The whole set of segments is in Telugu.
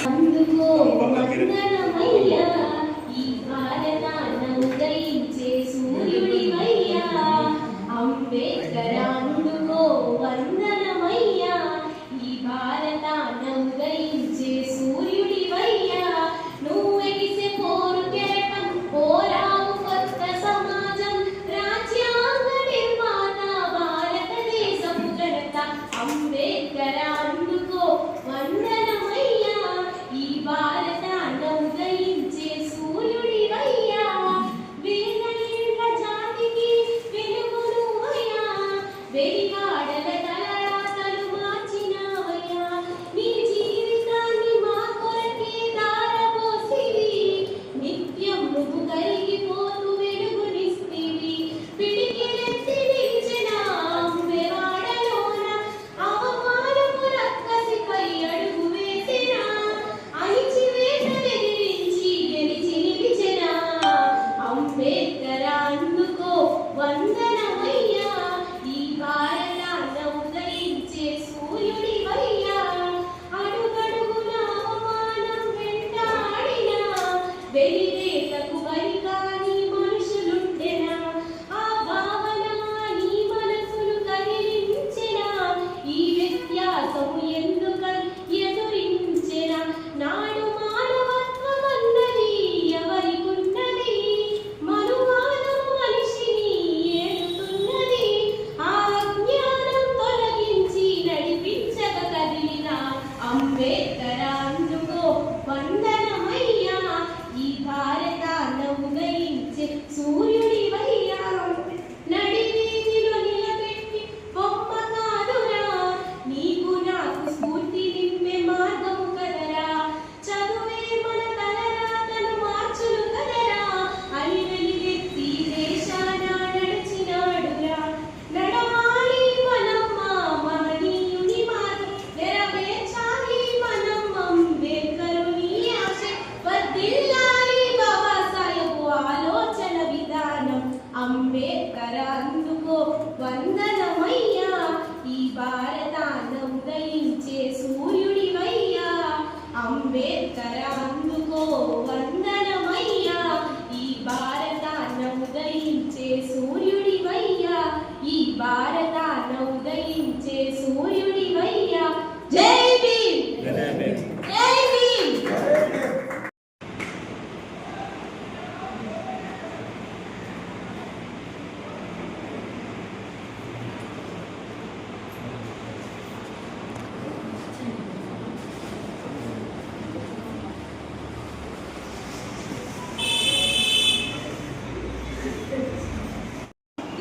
అందుకో వందనమయ్యా ఈ భారతాన్ని ఉదయించే సూర్యుడివయ్యా అంబేద్కర్ అందుకో వందనమయ్యా ఈ భారతాన్ని ఉదయించే సూర్యుడివయ్యా నువ్వెగిసే పోరు కెరటం పోరావు కొత్త సమాజం రాజ్యాంగ నిర్మాత భారతదేశపు జనత అంబేద్కర్ అందుకో వందనమయ్యా ఈ భారతాన్ని ఉదయించే సూర్యుడివయ్యా వేల జాతికి వెలుగును అయ్యా వెలిగాడల తలరాతలు మార్చినావయ్యా నీ జీవితాన్ని మా కొరకే దారపోసివి నిత్యం నువ్వు కరిగిపోతూ వెలుగునిస్తివి పిడికిలెత్తి నిలిచిన అంబెవాడలోన అవమానపు రక్కసిపై అడుగు వేసిన అణిచివేత బెదిరించి గెలిచి నిలిచిన అంబేద్కర్ అందుకో వందనమయ్యా ఈ భారతాన్ని ఉదయించే సూర్యుడివయ్యా అడుగడుగున అవమానం వెంటాడిన వెలివేతకు బలికాని మనుషులుండెనా ఆ భావన నీ మనసును కదిలించిన ఈ వ్యత్యాసము ఎందుక ఎదురించిన నాడు మానవత్వమన్నది ఎవరికున్నది మనువాదము మనిషిని ఏడుతున్నది ఆ అజ్ఞానం తొలగించి నడిపించక కదిలిన అంబేద్కర్ అందుకో వందనమయ్యా ఈ భారతాన్ని ఉదయించే సూర్యుడివయ్యా నడివీధిలో నిలబెట్టి బొమ్మ కాదురా నీకు నాకు స్ఫూర్తి నింపే మార్గము కదరా చదువే మన తలరాతను మార్చును కదరా అని వెలుగెత్తి దేశాన నడిచినాడురా నడవాలి మనం మా మహనీయుని మార్గం నెరవేర్చాలి మనం అంబేద్కరుని ఆశ వర్ధిల్లాలి బాబాసాహెబ్ ఆలోచన విధానం అంబేద్కర్ అందుకో వందనమయ్యా ఈ భారతాన్ని ఉదయించే సూర్యుడివయ్యా అంబేద్కర్ అందుకో వందనమయ్యా ఈ భారతాన్ని ఉదయించే సూర్యుడివయ్యా ఈ భారతాన్ని ఉదయించే సూర్యుడివయ్యా జై భీమ్ జై భీమ్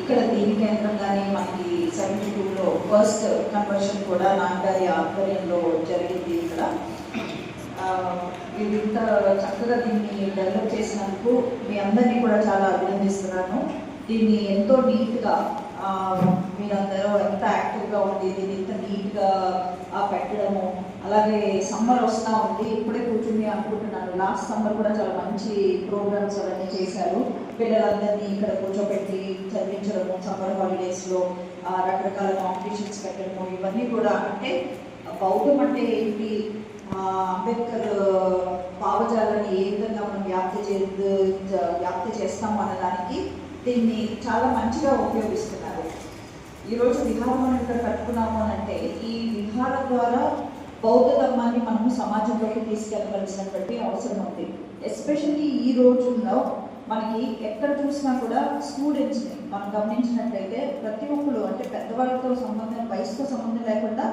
ఇక్కడ దీని కేంద్రంగానే మనకి 72లో ఫస్ట్ కన్వర్షన్ కూడా నాన్నగారి ఆధ్వర్యంలో జరిగింది. ఇక్కడ ఇది ఇంత చక్కగా దీన్ని డెవలప్ చేసినందుకు మీ అందరినీ కూడా చాలా అభినందిస్తున్నాను. దీన్ని ఎంతో నీట్గా మీరందరూ ఎంత యాక్టివ్గా ఉంది దీన్ని ఇంత నీట్గా పెట్టడము. అలాగే సమ్మర్ వస్తూ ఉంది, ఇప్పుడే కూర్చుని అనుకుంటున్నాను లాస్ట్ సమ్మర్ కూడా చాలా మంచి ప్రోగ్రామ్స్ అవన్నీ చేశారు. పిల్లలందరినీ ఇక్కడ కూర్చోబెట్టి చదివించడము, సమ్మర్ హాలిడేస్లో రకరకాల కాంపిటీషన్స్ పెట్టడము, ఇవన్నీ కూడా అంటే బౌద్ధం అంటే ఏంటి, అంబేద్కర్ భావజాలని ఏ విధంగా మనం వ్యాప్తి చేస్తాము అనడానికి దీన్ని చాలా మంచిగా ఉపయోగిస్తున్నారు. ఈరోజు విహారం మనం ఇక్కడ కట్టుకున్నాము అని అంటే ఈ విహారం ద్వారా బౌద్ధ ధర్మాన్ని మనము సమాజంలోకి తీసుకెళ్ళవలసినటువంటి అవసరం ఉంది. ఎస్పెషల్లీ ఈ రోజుల్లో మనకి ఎక్కడ చూసినా కూడా స్టూడెంట్స్ని మనం గమనించినట్లయితే ప్రతి ఒక్కరు అంటే పెద్దవాళ్ళతో సంబంధం వయసుతో సంబంధం లేకుండా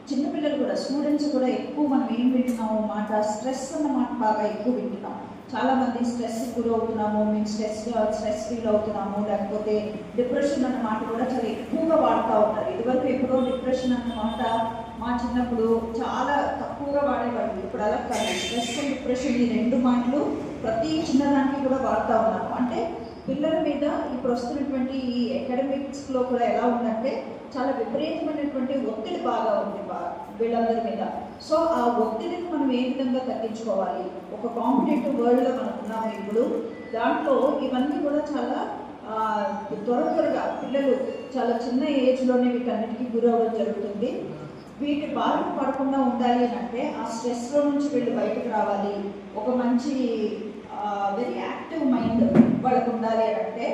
చిన్నపిల్లలు కూడా స్టూడెంట్స్ కూడా ఎక్కువ మనం ఏం వింటున్నాము మాట స్ట్రెస్ అన్న మాట బాగా ఎక్కువ వింటున్నాం. చాలామంది స్ట్రెస్ గురవుతున్నాము, మేము స్ట్రెస్ ఫీల్ అవుతున్నాము, లేకపోతే డిప్రెషన్ అన్న మాట కూడా చాలా ఎక్కువగా వాడుతూ ఉంటారు. ఇదివరకు ఎప్పుడో డిప్రెషన్ అన్న మాట మా చిన్నప్పుడు చాలా తక్కువగా వాడేవాళ్ళు. ఇప్పుడు అలా కాదు, స్ట్రెస్ అండ్ డిప్రెషన్ ఈ రెండు మాటలు ప్రతి చిన్నదానికి కూడా వాడుతూ ఉన్నాము. అంటే పిల్లల మీద ఇప్పుడు వస్తున్నటువంటి ఈ అకాడమిక్స్లో కూడా ఎలా ఉందంటే చాలా విపరీతమైనటువంటి ఒత్తిడి బాగా ఉంది వీళ్ళందరి మీద. సో ఆ ఒత్తిడిని మనం ఏ విధంగా తగ్గించుకోవాలి, ఒక కాంపిటేటివ్ వరల్డ్లో మనం ఉన్నాము ఇప్పుడు. దాంట్లో ఇవన్నీ కూడా చాలా త్వరగా పిల్లలు చాలా చిన్న ఏజ్లోనే వీటన్నిటికీ గురవ్వడం జరుగుతుంది. వీటి బారిన పడకుండా ఉండాలి అని అంటే ఆ స్ట్రెస్లో నుంచి వీళ్ళు బయటకు రావాలి, ఒక మంచి వెరీ యాక్టివ్ మైండ్ వాళ్ళకు ఉండాలి అని అంటే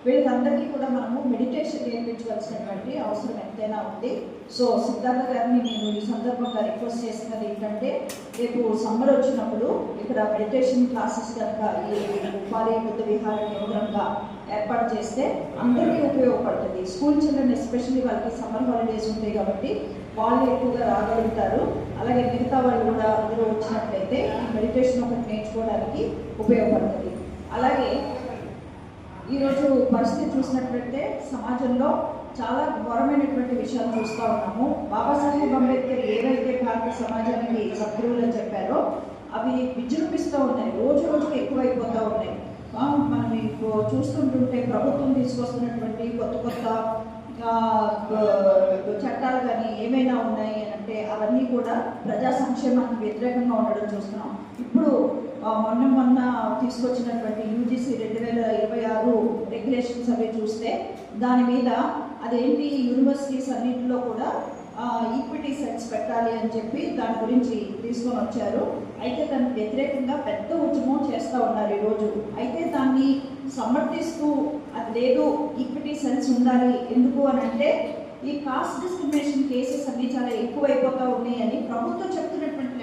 వీళ్ళందరికీ కూడా మనము మెడిటేషన్ నేర్పించవలసినటువంటి అవసరం ఎంతైనా ఉంది. సో సిద్ధార్థ గారిని నేను ఈ సందర్భంగా రిక్వెస్ట్ చేసినది ఏంటంటే, రేపు సమ్మర్ వచ్చినప్పుడు ఇక్కడ మెడిటేషన్ క్లాసెస్ కనుక ఈ ఉపాధి బుద్ధ విహార కేంద్రంగా ఏర్పాటు చేస్తే అందరికీ ఉపయోగపడుతుంది. స్కూల్ చిల్డ్రన్ ఎస్పెషల్లీ వాళ్ళకి సమ్మర్ హాలిడేస్ ఉంటాయి కాబట్టి వాళ్ళు ఎక్కువగా రాగలుగుతారు. అలాగే మిగతా వాళ్ళు కూడా అందరూ వచ్చినట్లయితే ఈ మెడిటేషన్ ఒకటి నేర్చుకోవడానికి ఉపయోగపడుతుంది. అలాగే ఈరోజు పరిస్థితి చూసినట్లయితే సమాజంలో చాలా ఘోరమైనటువంటి విషయాలు చూస్తూ ఉన్నాము. బాబాసాహెబ్ అంబేద్కర్ ఏవైతే భారత సమాజానికి సద్గురువులు చెప్పారో అవి విజృంభిస్తూ ఉన్నాయి, రోజు రోజుకి ఎక్కువైపోతూ ఉన్నాయి. మనం ఇప్పుడు చూస్తుంటుంటే ప్రభుత్వం తీసుకొస్తున్నటువంటి కొత్త కొత్త చట్టాలు కానీ ఏమైనా ఉన్నాయి అని అంటే అవన్నీ కూడా ప్రజా సంక్షేమానికి వ్యతిరేకంగా ఉండడం చూస్తున్నాం. ఇప్పుడు మొన్న తీసుకొచ్చినటువంటి UGC 2026 రెగ్యులేషన్స్ అవి చూస్తే దాని మీద అదేంటి యూనివర్సిటీస్ అన్నింటిలో కూడా ఈక్విటీ సెట్స్ పెట్టాలి అని చెప్పి దాని గురించి తీసుకొని వచ్చారు. అయితే దానికి వ్యతిరేకంగా పెద్ద ఉద్యమం చేస్తూ ఉన్నారు ఈరోజు. అయితే దాన్ని సమర్థిస్తూ అది లేదు, ఈక్విటీ సెల్స్ ఉండాలి. ఎందుకు అని అంటే ఈ కాస్ట్ డిస్క్రిమినేషన్ కేసెస్ అన్నీ చాలా ఎక్కువైపోతూ ఉన్నాయి అని ప్రభుత్వం చెప్తున్నటువంటి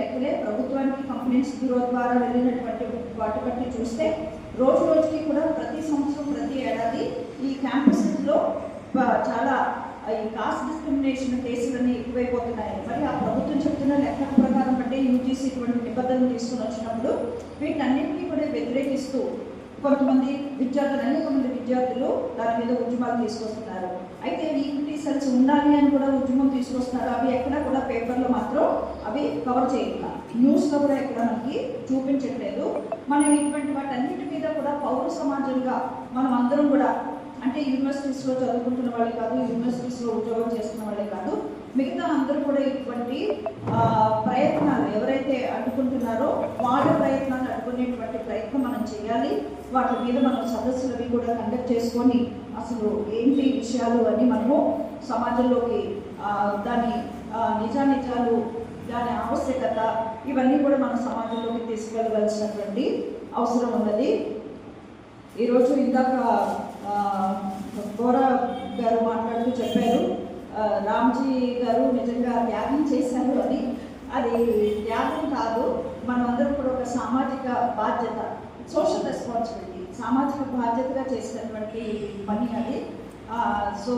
లెక్కలే ప్రభుత్వానికి కంప్లైంట్స్ బ్యూరో ద్వారా వెళ్ళినటువంటి వాటి బట్టి చూస్తే రోజు రోజుకి కూడా ప్రతి సంవత్సరం ప్రతి ఏడాది ఈ క్యాంపస్లో చాలా ఈ కాస్ట్ డిస్క్రిమినేషన్ కేసులన్నీ ఎక్కువైపోతున్నాయి. మరి ఆ ప్రభుత్వం చెప్తున్న లెక్కల ప్రకారం బట్టి UGC ఇటువంటి నిబంధనలు తీసుకుని వచ్చినప్పుడు వీటన్నింటినీ కూడా వ్యతిరేకిస్తూ అనేక మంది విద్యార్థులు దాని మీద ఉద్యమాలు తీసుకొస్తున్నారు. అయితే ఈక్విటీ సెల్స్ ఉండాలి అని కూడా ఉద్యమం తీసుకొస్తున్నారు. అవి ఎక్కడ కూడా పేపర్లో మాత్రం అవి కవర్ చేయట్లా, న్యూస్లో కూడా ఎక్కడ మనకి చూపించట్లేదు. మనం ఇటువంటి వాటన్నిటి మీద కూడా పౌర సమాజంగా మనం అందరం కూడా, అంటే యూనివర్సిటీస్లో చదువుకుంటున్న వాళ్ళే కాదు, యూనివర్సిటీస్లో ఉద్యోగం చేస్తున్న వాళ్ళే కాదు, మిగతా అందరూ కూడా ఇటువంటి ప్రయత్నాలు ఎవరైతే అడ్డుకుంటున్నారో వాళ్ళ ప్రయత్నాలు అడ్డుకునేటువంటి ప్రయత్నం మనం చేయాలి. వాటి మీద మనం సదస్సులవి కూడా కండక్ట్ చేసుకొని అసలు ఏంటి విషయాలు అని మనము సమాజంలోకి దాని నిజాలు, దాని ఆవశ్యకత ఇవన్నీ కూడా మన సమాజంలోకి తీసుకెళ్ళవలసినటువంటి అవసరం ఉన్నది. ఈరోజు ఇందాక గోరా గారు మాట్లాడుతూ చెప్పారు, రామ్జీ గారు నిజంగా త్యాగం చేశారు అని. అది త్యాగం కాదు, మనమందరం కూడా ఒక సామాజిక బాధ్యత, సోషల్ రెస్పాన్సిబిలిటీ, సామాజిక బాధ్యతగా చేసినటువంటి పని అది. సో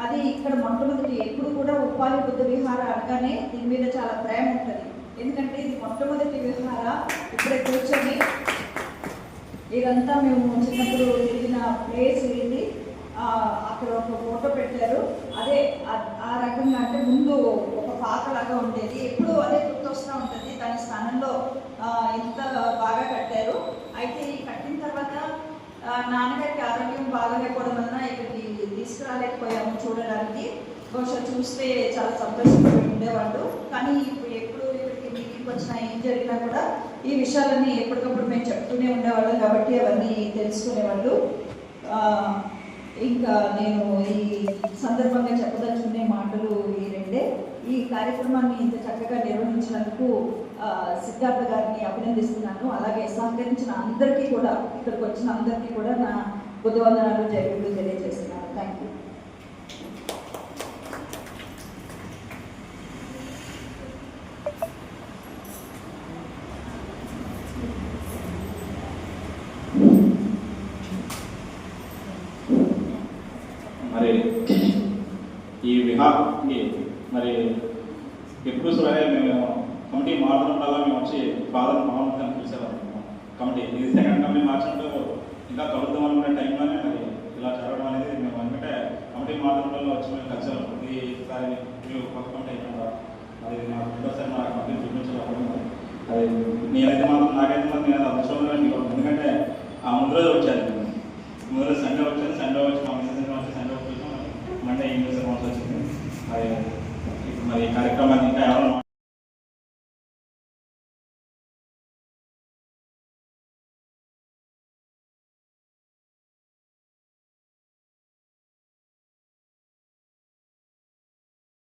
అది ఇక్కడ మొట్టమొదటి ఎప్పుడు కూడా ఉపాధి బుద్ధ విహార అనగానే దీని మీద చాలా ప్రేమ ఉంటుంది. ఎందుకంటే ఇది మొట్టమొదటి విహార. ఇప్పుడే కూర్చొని ఇదంతా మేము చిన్నప్పుడు తిరిగిన ప్లేస్ ఇది, అక్కడ ఒక ఫోటో పెట్టారు. అదే ఆ రకంగా అంటే ముందు ఒక పాకలాగా ఉండేది, ఎప్పుడు అదే గుర్తొస్తూ ఉంటుంది. దాని స్థానంలో ఇంత బాగా కట్టారు. అయితే ఈ కట్టిన తర్వాత నాన్నగారికి ఆరోగ్యం బాగాలేకపోవడం వలన ఇక్కడికి తీసుకురాలేకపోయాము చూడడానికి. బహుశా చూస్తే చాలా సంతోషంగా ఉండేవాళ్ళు. కానీ ఇప్పుడు ఎప్పుడు ఇక్కడికి మీటింగ్కి వచ్చినా ఏం జరిగినా కూడా ఈ విషయాలన్నీ ఎప్పటికప్పుడు మేము చెప్తూనే ఉండేవాళ్ళం కాబట్టి అవన్నీ తెలుసుకునేవాళ్ళు. ఇంకా నేను ఈ సందర్భంగా చెప్పదలుచుకునే మాటలు ఈ రెండే. ఈ కార్యక్రమాన్ని ఇంత చక్కగా నిర్వహించినందుకు సిద్ధార్థ గారిని అభినందిస్తున్నాను. అలాగే సహకరించిన అందరికీ కూడా, ఇక్కడికి వచ్చిన అందరికీ కూడా నా బుద్ధవందనాలు జయగులు తెలియజేస్తున్నాను. Thank you. మరి ఈ విహార్కి మరి ఎప్పుడు సరే మేము కమిటీ మారుతున్న వల్ల మేము వచ్చి ఫాదర్ మహమ్మద్ పిలిచేవాళ్ళం. కమిటీ ఇది సెకండ్ కమిటీ మార్చినప్పుడు ఇంకా కలుద్దాం అనుకునే టైంలోనే మరి ఇలా జరగడం అనేది మేము ఎందుకంటే కమిటీ మారుతున్న వల్ల వచ్చి మేము కలిసాము. ఈసారి మేము కొత్త కమిటీ అయిపోయిందా అది నాకు రెండోసారి మా కమిటీ చూపించడం. అది నేనైతే మాత్రం నాకైతే మాత్రం నేను